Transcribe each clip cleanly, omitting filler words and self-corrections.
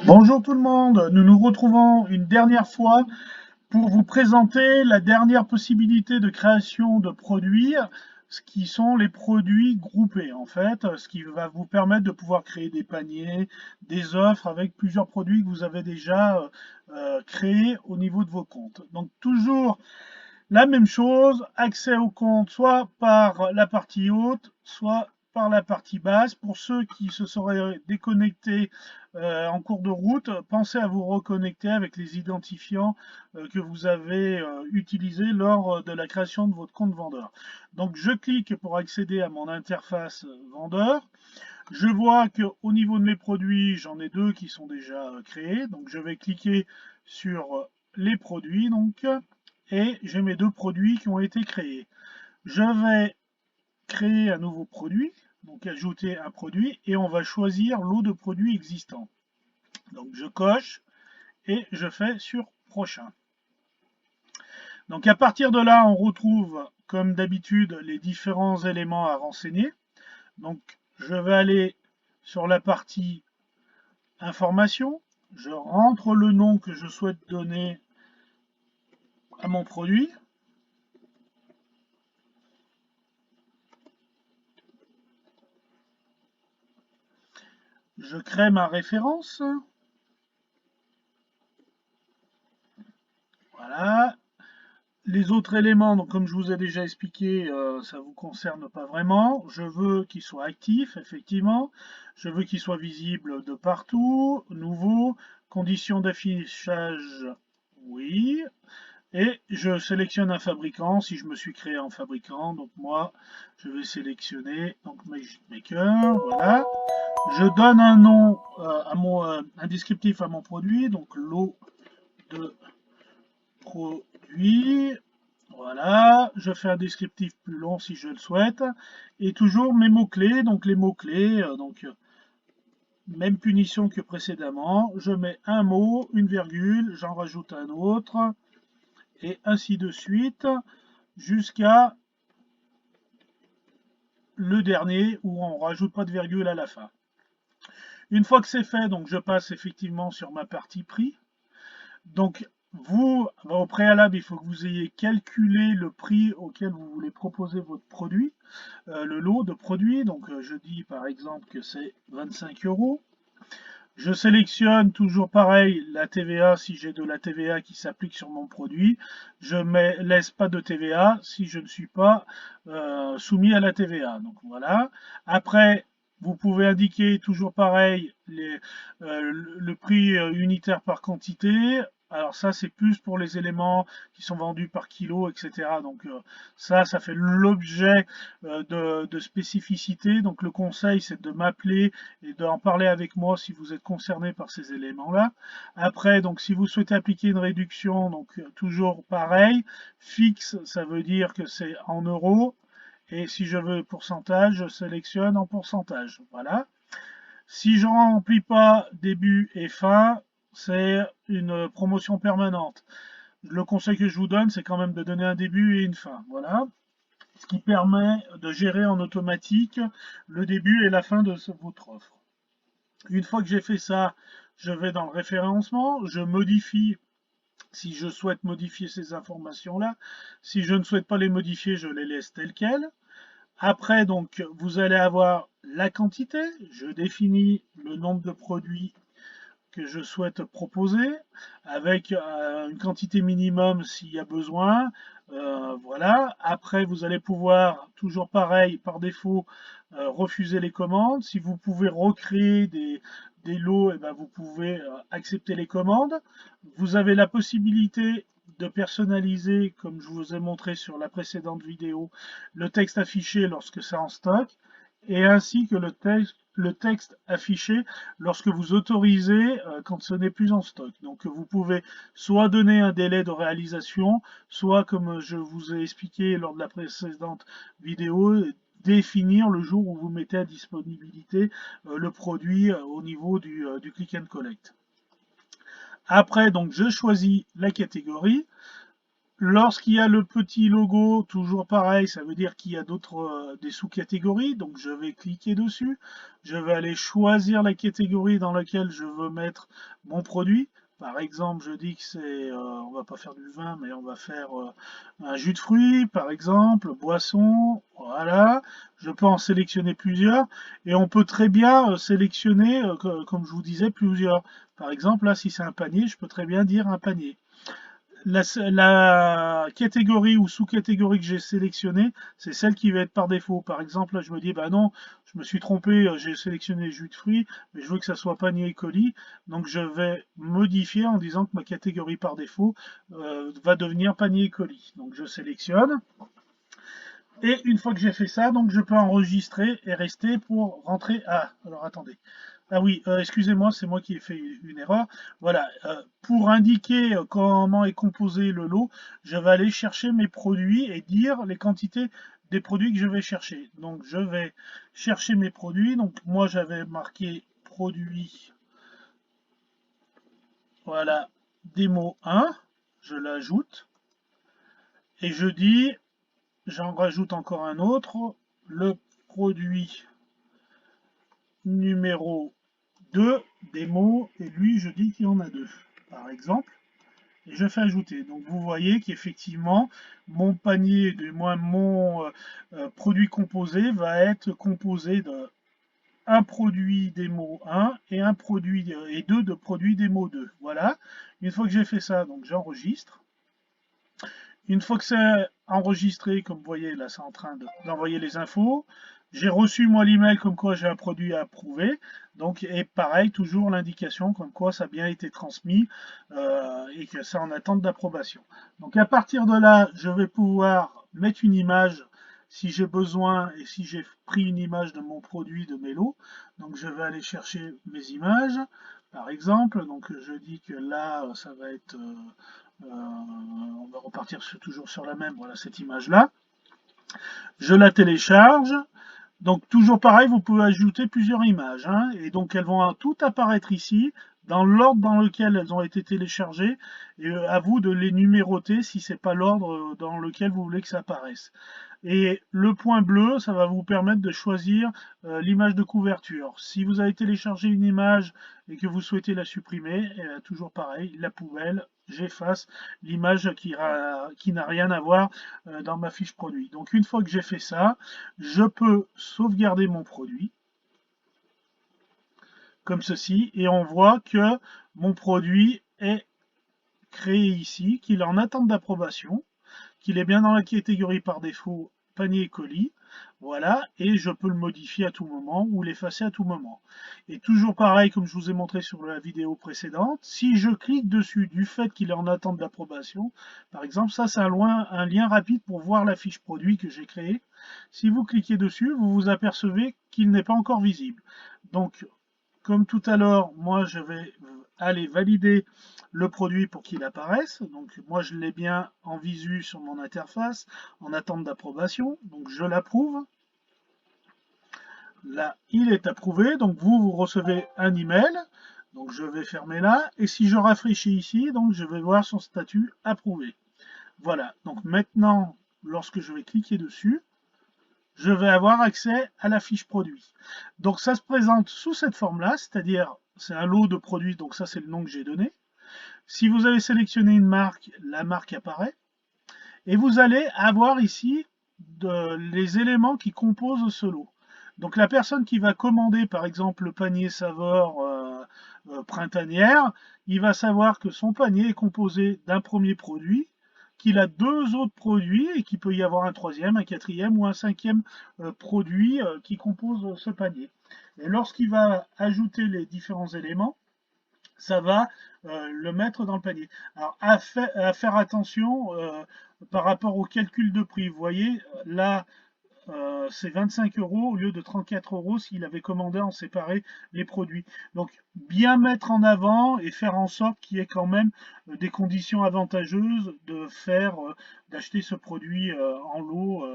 Bonjour tout le monde, nous nous retrouvons une dernière fois pour vous présenter la dernière possibilité de création de produits, ce qui sont les produits groupés en fait, ce qui va vous permettre de pouvoir créer des paniers, des offres avec plusieurs produits que vous avez déjà créés au niveau de vos comptes. Donc toujours la même chose, accès au compte soit par la partie haute, soit par la partie basse. Pour ceux qui se seraient déconnectés en cours de route, pensez à vous reconnecter avec les identifiants que vous avez utilisés lors de la création de votre compte vendeur. Donc je clique pour accéder à mon interface vendeur. Je vois qu'au niveau de mes produits, j'en ai deux qui sont déjà créés. Donc je vais cliquer sur les produits. Donc, et j'ai mes deux produits qui ont été créés. Je vais créer un nouveau produit, donc ajouter un produit, et on va choisir l'eau de produits existants. Donc je coche et je fais sur prochain. Donc à partir de là, on retrouve comme d'habitude les différents éléments à renseigner. Donc je vais aller sur la partie information, je rentre le nom que je souhaite donner à mon produit. Je crée ma référence. Voilà. Les autres éléments, donc comme je vous ai déjà expliqué, ça ne vous concerne pas vraiment. Je veux qu'il soit actif, effectivement. Je veux qu'il soit visible de partout. Nouveau. Conditions d'affichage, oui. Et je sélectionne un fabricant, si je me suis créé en fabricant. Donc moi, je vais sélectionner donc Magic Maker, voilà. Je donne un nom un descriptif à mon produit, donc lot de produit. Voilà, je fais un descriptif plus long si je le souhaite. Et toujours mes mots-clés, donc les mots-clés, même punition que précédemment. Je mets un mot, une virgule, j'en rajoute un autre, et ainsi de suite, jusqu'à le dernier où on rajoute pas de virgule à la fin. Une fois que c'est fait, donc je passe effectivement sur ma partie prix. Donc vous, au préalable, il faut que vous ayez calculé le prix auquel vous voulez proposer votre produit, le lot de produits. Donc je dis par exemple que c'est 25 euros. Je sélectionne toujours pareil la TVA si j'ai de la TVA qui s'applique sur mon produit. Je ne laisse pas de TVA si je ne suis pas soumis à la TVA. Donc voilà. Après, vous pouvez indiquer toujours pareil le prix unitaire par quantité. Alors ça, c'est plus pour les éléments qui sont vendus par kilo, etc. Donc ça fait l'objet de spécificité. Donc le conseil, c'est de m'appeler et d'en parler avec moi si vous êtes concerné par ces éléments-là. Après, donc si vous souhaitez appliquer une réduction, donc toujours pareil, fixe, ça veut dire que c'est en euros. Et si je veux pourcentage, je sélectionne en pourcentage. Voilà. Si je ne remplis pas début et fin, c'est une promotion permanente. Le conseil que je vous donne, c'est quand même de donner un début et une fin. Voilà. Ce qui permet de gérer en automatique le début et la fin de votre offre. Une fois que j'ai fait ça, je vais dans le référencement, je modifie si je souhaite modifier ces informations-là. Si je ne souhaite pas les modifier, je les laisse telles quelles. Après, donc, vous allez avoir la quantité. Je définis le nombre de produits que je souhaite proposer avec une quantité minimum s'il y a besoin. Voilà. Après, vous allez pouvoir, toujours pareil, par défaut, refuser les commandes. Si vous pouvez recréer des lots, et ben vous pouvez accepter les commandes. Vous avez la possibilité de personnaliser, comme je vous ai montré sur la précédente vidéo, le texte affiché lorsque c'est en stock, et ainsi que le texte affiché lorsque vous autorisez quand ce n'est plus en stock. Donc vous pouvez soit donner un délai de réalisation, soit comme je vous ai expliqué lors de la précédente vidéo, définir le jour où vous mettez à disponibilité le produit au niveau du click and collect. Après, donc je choisis la catégorie. Lorsqu'il y a le petit logo, toujours pareil, ça veut dire qu'il y a d'autres des sous-catégories. Donc je vais cliquer dessus. Je vais aller choisir la catégorie dans laquelle je veux mettre mon produit. Par exemple, je dis que c'est, on va pas faire du vin, mais on va faire un jus de fruits, par exemple, boisson. Voilà. Je peux en sélectionner plusieurs et on peut très bien sélectionner, comme je vous disais, plusieurs. Par exemple, là, si c'est un panier, je peux très bien dire un panier. La catégorie ou sous-catégorie que j'ai sélectionnée, c'est celle qui va être par défaut. Par exemple, là, je me dis, bah non, je me suis trompé, j'ai sélectionné jus de fruits, mais je veux que ça soit panier et colis. Donc, je vais modifier en disant que ma catégorie par défaut va devenir panier et colis. Donc, je sélectionne. Et une fois que j'ai fait ça, donc je peux enregistrer et rester pour rentrer. Ah, alors attendez. Ah oui, excusez-moi, c'est moi qui ai fait une erreur. Voilà, pour indiquer comment est composé le lot, je vais aller chercher mes produits et dire les quantités des produits que je vais chercher. Donc je vais chercher mes produits. Donc moi j'avais marqué produit, voilà, démo 1, je l'ajoute et je dis, j'en rajoute encore un autre, le produit numéro 2, démo, et lui je dis qu'il y en a deux, par exemple. Et je fais ajouter. Donc vous voyez qu'effectivement, mon panier, du moins mon produit composé va être composé de un produit démo 1 et un produit et deux de produits démo 2. Voilà. Une fois que j'ai fait ça, donc j'enregistre. Une fois que c'est enregistré, comme vous voyez, là c'est en train d'envoyer les infos. J'ai reçu moi l'email comme quoi j'ai un produit à approuver. Donc, et pareil, toujours l'indication comme quoi ça a bien été transmis et que c'est en attente d'approbation. Donc à partir de là, je vais pouvoir mettre une image si j'ai besoin et si j'ai pris une image de mon produit, de mes lots. Donc je vais aller chercher mes images, par exemple. Donc je dis que là, ça va être on va repartir toujours sur la même, voilà cette image-là. Je la télécharge. Donc toujours pareil, vous pouvez ajouter plusieurs images. Hein, et donc elles vont toutes apparaître ici, dans l'ordre dans lequel elles ont été téléchargées. Et à vous de les numéroter si ce n'est pas l'ordre dans lequel vous voulez que ça apparaisse. Et le point bleu, ça va vous permettre de choisir l'image de couverture. Si vous avez téléchargé une image et que vous souhaitez la supprimer, toujours pareil, la poubelle, j'efface l'image qui n'a rien à voir dans ma fiche produit. Donc une fois que j'ai fait ça, je peux sauvegarder mon produit comme ceci et on voit que mon produit est créé ici, qu'il est en attente d'approbation, qu'il est bien dans la catégorie par défaut panier et colis. Voilà, et je peux le modifier à tout moment ou l'effacer à tout moment. Et toujours pareil, comme je vous ai montré sur la vidéo précédente, si je clique dessus du fait qu'il est en attente d'approbation, par exemple, ça c'est un lien rapide pour voir la fiche produit que j'ai créée. Si vous cliquez dessus, vous vous apercevez qu'il n'est pas encore visible. Donc, comme tout à l'heure, moi je vais aller valider le produit pour qu'il apparaisse. Donc moi je l'ai bien en visu sur mon interface, en attente d'approbation. Donc je l'approuve. Là, il est approuvé. Donc vous recevez un email. Donc je vais fermer là. Et si je rafraîchis ici, donc je vais voir son statut approuvé. Voilà. Donc maintenant, lorsque je vais cliquer dessus, je vais avoir accès à la fiche produit. Donc ça se présente sous cette forme-là, c'est-à-dire c'est un lot de produits, donc ça c'est le nom que j'ai donné. Si vous avez sélectionné une marque, la marque apparaît. Et vous allez avoir ici les éléments qui composent ce lot. Donc la personne qui va commander par exemple le panier Saveur printanière, il va savoir que son panier est composé d'un premier produit, qu'il a deux autres produits et qu'il peut y avoir un troisième, un quatrième ou un cinquième produit qui compose ce panier. Et lorsqu'il va ajouter les différents éléments, ça va le mettre dans le panier. Alors à faire attention par rapport au calcul de prix. Vous voyez, là, c'est 25 € au lieu de 34 € s'il avait commandé en séparé les produits. Donc bien mettre en avant et faire en sorte qu'il y ait quand même des conditions avantageuses d'acheter ce produit en lot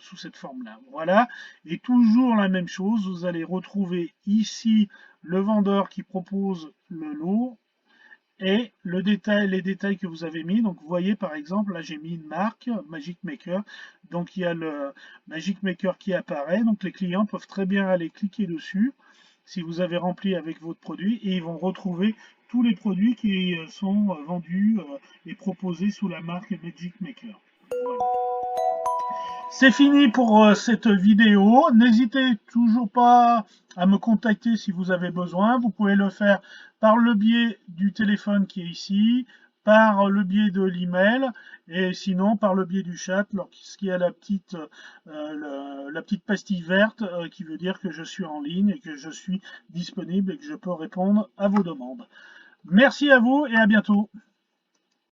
sous cette forme-là. Voilà, et toujours la même chose, vous allez retrouver ici le vendeur qui propose le lot et le détail, les détails que vous avez mis. Donc vous voyez par exemple, là j'ai mis une marque, Magic Maker. Donc il y a le Magic Maker qui apparaît. Donc les clients peuvent très bien aller cliquer dessus si vous avez rempli avec votre produit et ils vont retrouver tous les produits qui sont vendus et proposés sous la marque Magic Maker. Voilà. C'est fini pour cette vidéo. N'hésitez toujours pas à me contacter si vous avez besoin. Vous pouvez le faire par le biais du téléphone qui est ici, par le biais de l'email et sinon par le biais du chat lorsqu'il y a la petite pastille verte qui veut dire que je suis en ligne et que je suis disponible et que je peux répondre à vos demandes. Merci à vous et à bientôt.